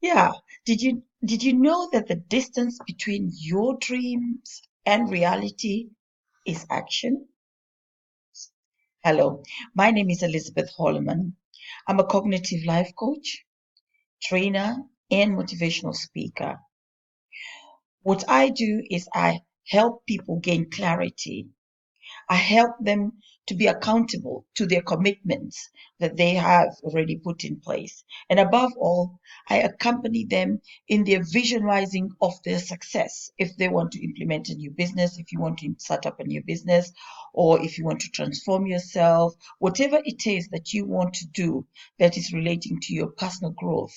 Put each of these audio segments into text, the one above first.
Yeah. Did you know that the distance between your dreams and reality is action? Hello, my name is Elizabeth Holloman. I'm a cognitive life coach, trainer, and motivational speaker. What I do is I help people gain clarity. I help them to be accountable to their commitments that they have already put in place. And above all, I accompany them in their visualizing of their success. If they want to implement a new business, if you want to start up a new business, or if you want to transform yourself, whatever it is that you want to do that is relating to your personal growth,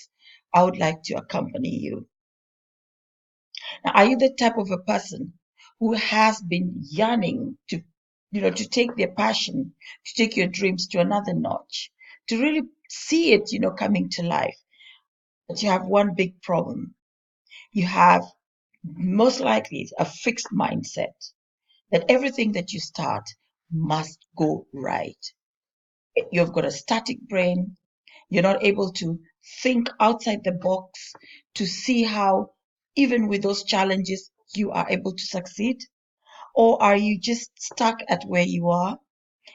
I would like to accompany you. Now, are you the type of a person who has been yearning to take their passion, to take your dreams to another notch, to really see it, coming to life? But you have one big problem. You have most likely a fixed mindset that everything that you start must go right. You've got a static brain. You're not able to think outside the box to see how, even with those challenges, you are able to succeed. Or are you just stuck at where you are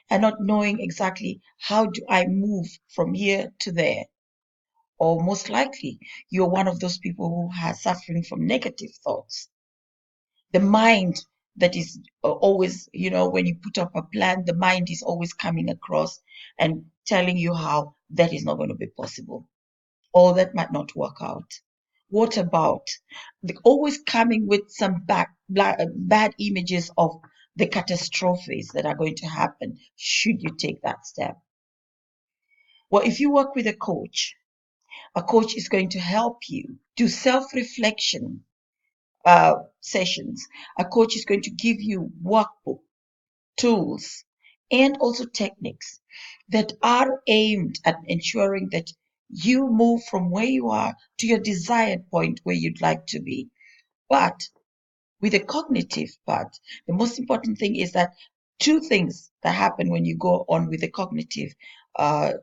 and not knowing exactly how do I move from here to there? Or most likely, you're one of those people who are suffering from negative thoughts. The mind that is always, when you put up a plan, the mind is always coming across and telling you how that is not going to be possible or that might not work out. What about always coming with some bad images of the catastrophes that are going to happen should you take that step? Well, if you work with a coach is going to help you do self-reflection sessions. A coach is going to give you workbook, tools, and also techniques that are aimed at ensuring that you move from where you are to your desired point where you'd like to be. But with the cognitive part, the most important thing is that two things that happen when you go on with the cognitive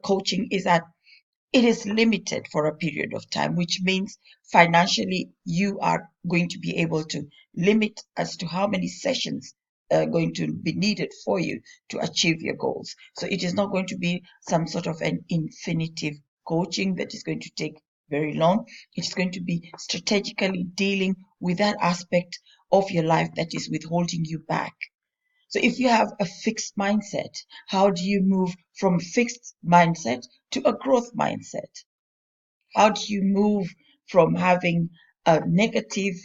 coaching is that it is limited for a period of time, which means financially you are going to be able to limit as to how many sessions are going to be needed for you to achieve your goals. So it is not going to be some sort of an infinitive coaching that is going to take very long. It's going to be strategically dealing with that aspect of your life that is withholding you back. So if you have a fixed mindset, how do you move from fixed mindset to a growth mindset? How do you move from having a negative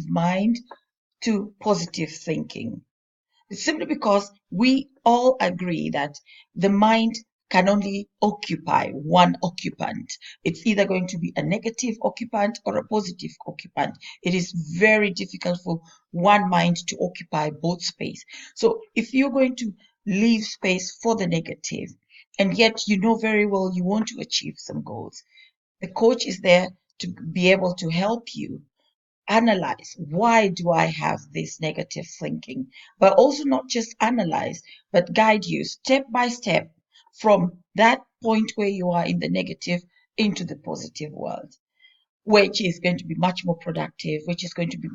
mind to positive thinking? It's simply because we all agree that the mind can only occupy one occupant. It's either going to be a negative occupant or a positive occupant. It is very difficult for one mind to occupy both space. So if you're going to leave space for the negative, and yet you know very well you want to achieve some goals, the coach is there to be able to help you analyze, why do I have this negative thinking, but also not just analyze, but guide you step by step from that point where you are in the negative into the positive world, which is going to be much more productive, which is going to be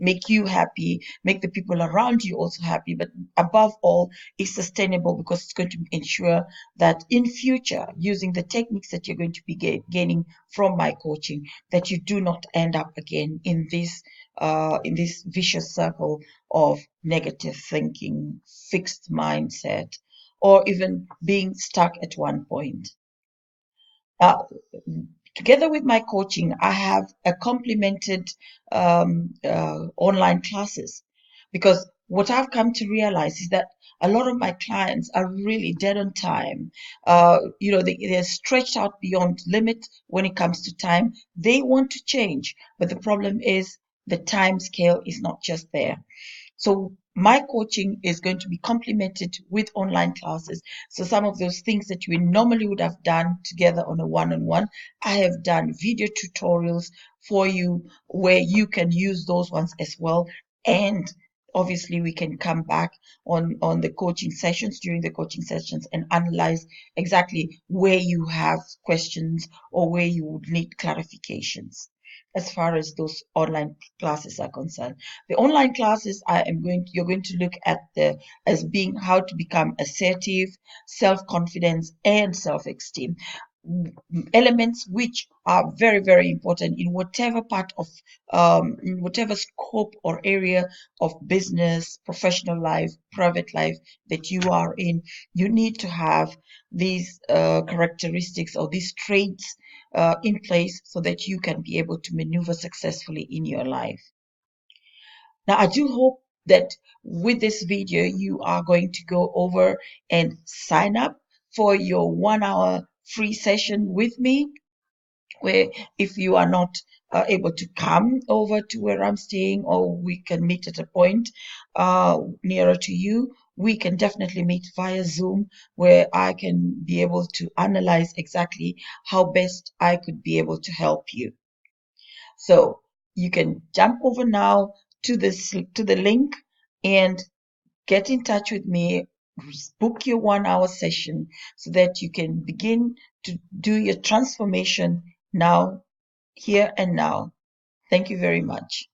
make you happy, make the people around you also happy, but above all, is sustainable because it's going to ensure that in future, using the techniques that you're going to be gaining from my coaching, that you do not end up again in this vicious circle of negative thinking, fixed mindset, or even being stuck at one point. Uh, Together with my coaching, I have a complemented online classes because what I've come to realize is that a lot of my clients are really dead on time. They're stretched out beyond limit when it comes to time. They want to change, but the problem is the time scale is not just there. So my coaching is going to be complemented with online classes. So some of those things that we normally would have done together on a one-on-one, I have done video tutorials for you where you can use those ones as well and obviously we can come back on the coaching sessions, during the coaching sessions, and analyze exactly where you have questions or where you would need clarifications as far as those online classes are concerned. The online classes you're going to look at the as being how to become assertive, self-confidence, and self-esteem, elements which are very, very important in whatever part of in whatever scope or area of business, professional life, private life that you are in. You need to have these characteristics or these traits in place so that you can be able to maneuver successfully in your life. Now, I do hope that with this video, you are going to go over and sign up for your 1 hour free session with me, where if you are not able to come over to where I'm staying, or we can meet at a point nearer to you, we can definitely meet via Zoom, where I can be able to analyze exactly how best I could be able to help you. So you can jump over now to the link and get in touch with me, book your 1 hour session so that you can begin to do your transformation now, here and now. Thank you very much.